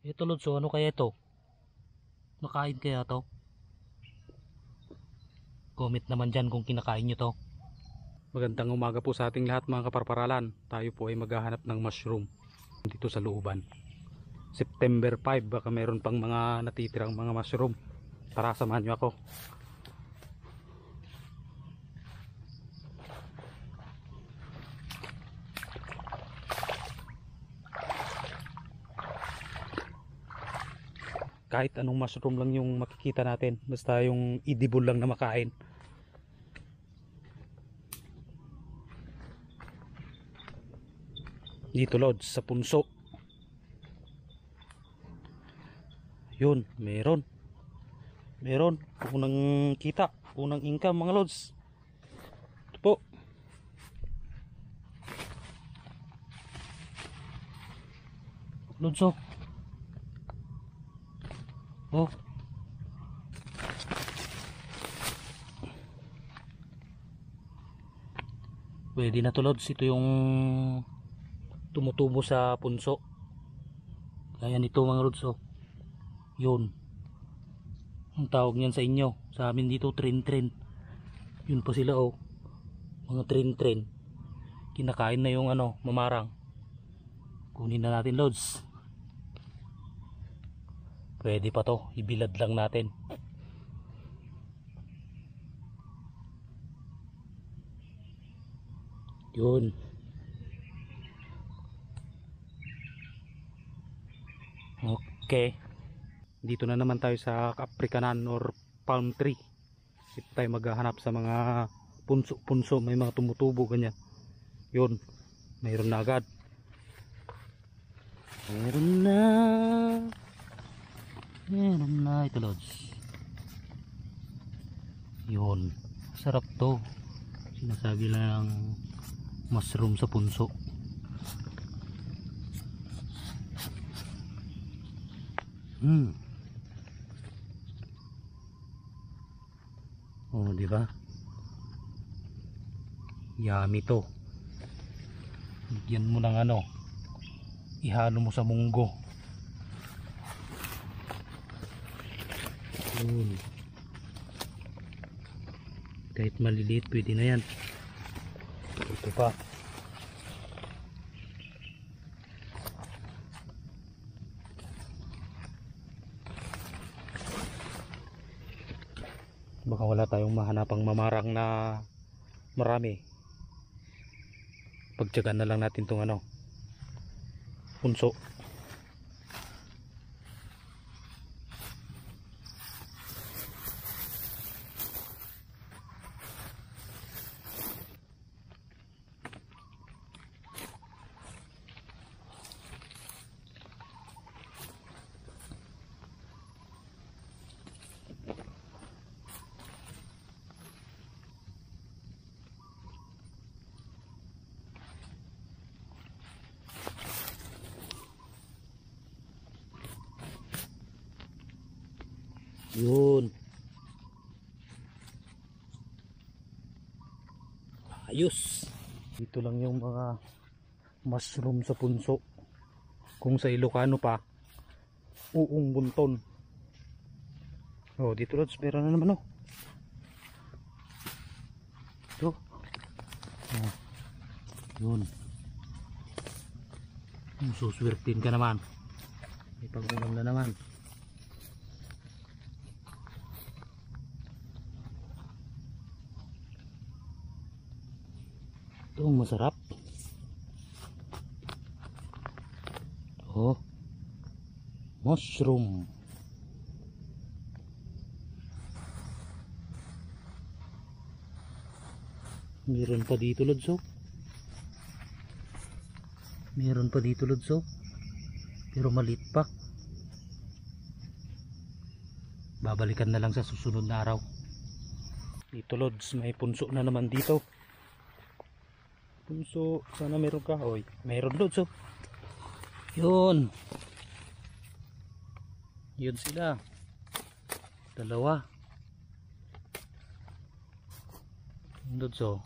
Ito Lods, so ano kaya ito? Nakain kaya to? Comment naman dyan kung kinakain nyo to. Magandang umaga po sa ating lahat mga kaparparalan. Tayo po ay maghahanap ng mushroom dito sa looban. September 5, baka meron pang mga natitirang mga mushroom. Tara, samahan nyo ako. Kahit anong mushroom lang yung makikita natin, basta yung edible lang na makain. Dito Lods, sa punso. Yun, meron unang kita, unang income mga Lods. Ito po. Lods, oh, pwede na to Lods. Ito yung tumutubo sa punso. Kaya nito mga Lods, yun ang tawag niyan sa inyo, sa amin dito trin-trin. Yun pa sila, mga trin-trin. Kinakain na yung mamarang. Kunin na natin Lods. Pwede pa to, ibilad lang natin. Yun. Okay. Dito na naman tayo sa Africanan or palm tree. Dito tayo maghahanap sa mga punso-punso, may mga tumutubo ganyan. Yun, mayroon na agad. Meron na ito Lods. Yun, sarap to. Sinasabi lang mushroom sa punso. Oh, di ba? Yummy to. Bigyan mo ng ihalo mo sa munggo. Kahit maliliit pwede na yan. Ito pa. Baka wala tayong mahanapang mamarang na marami. Pagtiyagaan na lang natin tong punso. Yun. Ayos. Dito lang yung mga mushroom sa punso. Kung sa Ilocano pa, uong bunton. Oh, dito Lods, meron na naman Ito. Yun. Suswertin ka naman. May pag-ulam na naman. Ito ang masarap. Mushroom. Meron pa dito Lods, meron pa dito Lods, pero maliit pa. Babalikan na lang sa susunod na araw. Dito Lods, may punso na naman dito. Punso, sana meron ka. Oy, meron Lods, yun. Yun sila. Dalawa. Lods,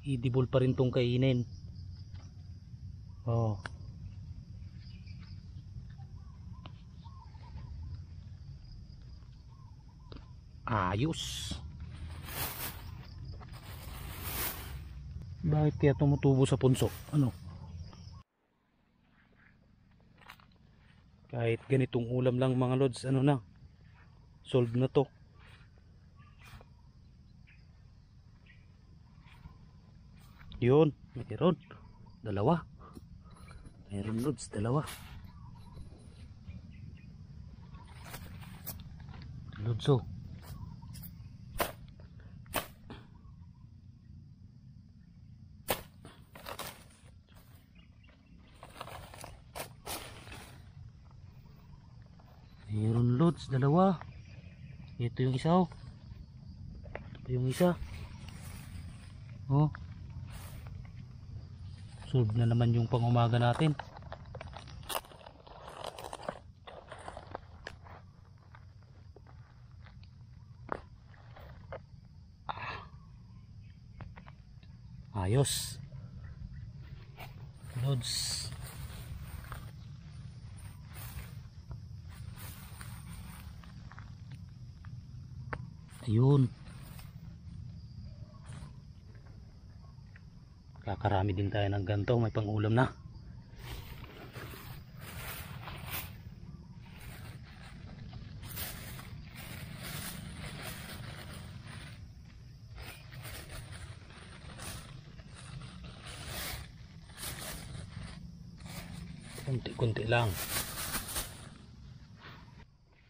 edible pa rin tong kainin. Oh. Ayos. Bakit kaya tumutubo sa punso? Ano? Kahit ganitong ulam lang mga lods, ano na? Solve na to. Yun, mayroon. Dalawa. Mayroon lods, dalawa. Lods oh. Mayroon lods, dalawa. Ito yung isa oh. Ito pa yung isa. Oh. Solve na naman yung pangumaga natin. Ayos. Loads. Ayun. Kakarami din tayo ng ganito, may pangulam na. Kunti-kunti lang.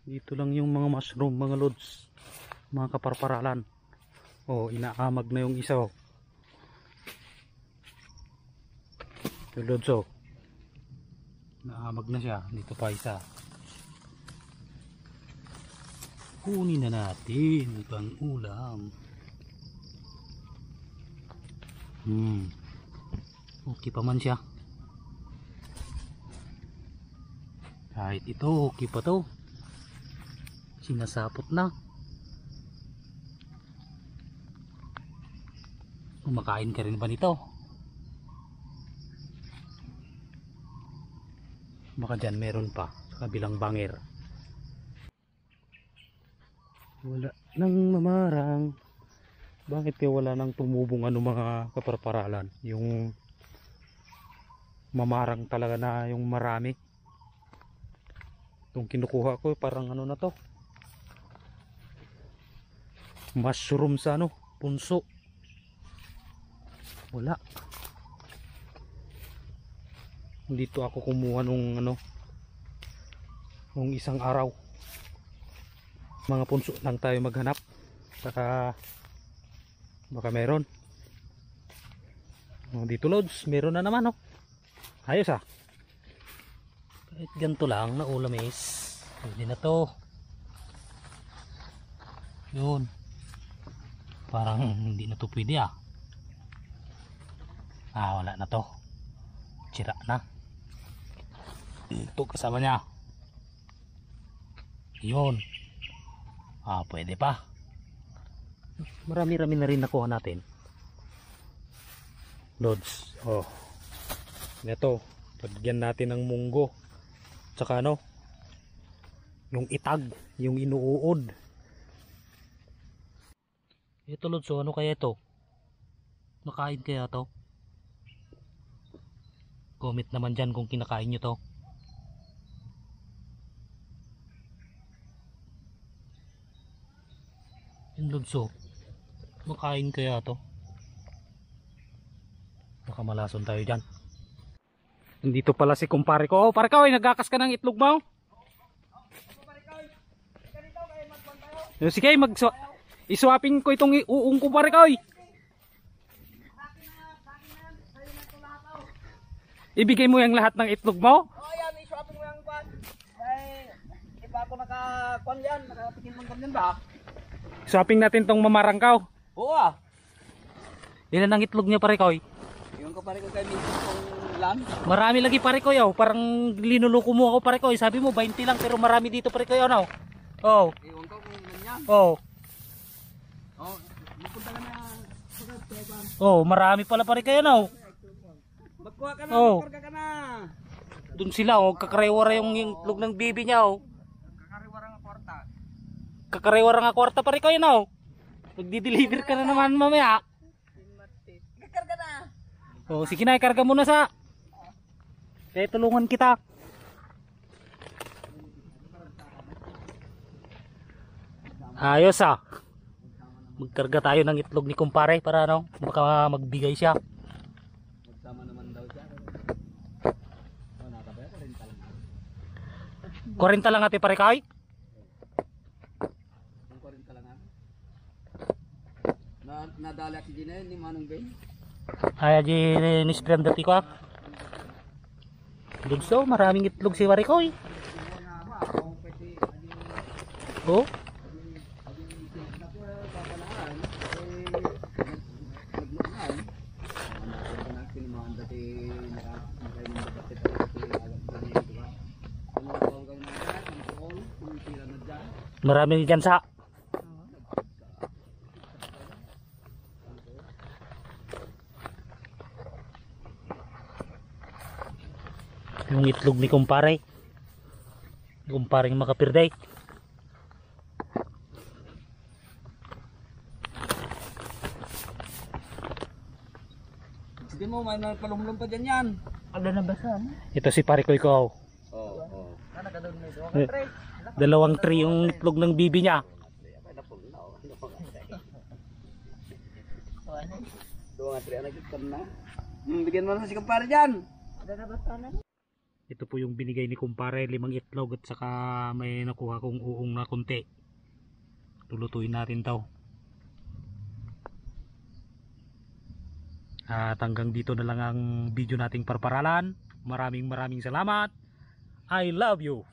Dito lang yung mga mushroom, mga lods, mga kaparparalan. Oh, inaamag na yung isa oh. Yung lods oh. Naamag na siya. Dito pa isa. Kunin na natin pang ulam. Okay pa man siya. Kahit ito, okay pa to. Sinasapot na. Kumakain ka rin ba nito? Baka dyan meron pa sa kabilang bangir. Wala nang mamarang. Bakit kaya wala nang tumubong ano mga kaparparalan? Yung mamarang talaga na yung marami. Itong kinukuha ko parang ano na to, mushroom sa ano, punso. Wala. Dito ako kumuha nung ano, nung isang araw. Mga punso lang tayo maghanap. Saka baka meron. Dito loads, meron na naman oh. Ayos ah. Kahit ganito lang na ulam is pwede na to. Yun. Parang hindi na to pwede ah. Wala na to. Sira na. Ito kasama niya. Yun. Pwede pa. Marami-rami na rin nakuha natin. Loads. Oh. Ito. Lagyan natin ng munggo. Tsaka ano, yung itag, yung inuuod. Ito lods, so ano kaya ito? Nakain kaya to? Comment naman dyan kung kinakain nyo to. Yung lods, so nakain kaya to? Baka malason tayo dyan. Nandito pala si kumpare ko. Oh, pare ko, nagakas ka ng itlog mo. Sige, iswapin ko itong uong kumpare ko. Ibigay mo yung lahat ng itlog mo? Oh, yan, iswapin mo yung kwan. Ay, iba ako naka-kwan yan, nakapikin mo ganyan ba? Swapping natin tong mamarangkaw. Oo ah. Ilan ang itlog niya pare ko? Yung kumpare ko kay minsan kong lan. Marami lagi pare ko yaw. Parang linuluko mo ako pare ko. Sabi mo 20 lang pero marami dito pare ko yaw no? Oh. Iwan ko kung ganyan. Oh. Oh, magpunta ka na. Oh, marami pala pare kayo no? Magkuha ka na, Oh. magkarga ka na. Doon sila oh, kakarewa yung itlog ng bibi niya oh. Kakariwarang kwarta. Kakarewa nga kwarta pa rin kayo na oh. Magdi-deliver ka na naman mamaya. Kakarga na. Oh, sige na, ikarga muna sa. Kaya tulungan kita. Ayos ah. Magkarga tayo ng itlog ni kumpare para ano, baka magbigay siya. Magsama naman daw siya. Oh, nakabaya ko rin talaga. 40 lang ate pare kay. Kung 40 lang ha. Nadali si Gina ni Manong Ben. Ay di nisprem dati ko. Dugso, maraming itlog si pare koy. Oh. Maraming dyan sa. Yung itlog ni kumpare. Kumparing makapirday. Sige mo, may palumlum pa dyan yan. Ano na ba sa? Ito si pare koy ko. Oo. Dalawang tray yung itlog ng bibi niya. Doon nga, anak ikan na. Bigyan mo na si kumpare dyan. Ito po yung binigay ni kumpare, 5 itlog at saka may nakuha kong uong na konti. Lulutuin natin daw. At hanggang dito na lang ang video nating parparalan. Maraming salamat. I love you.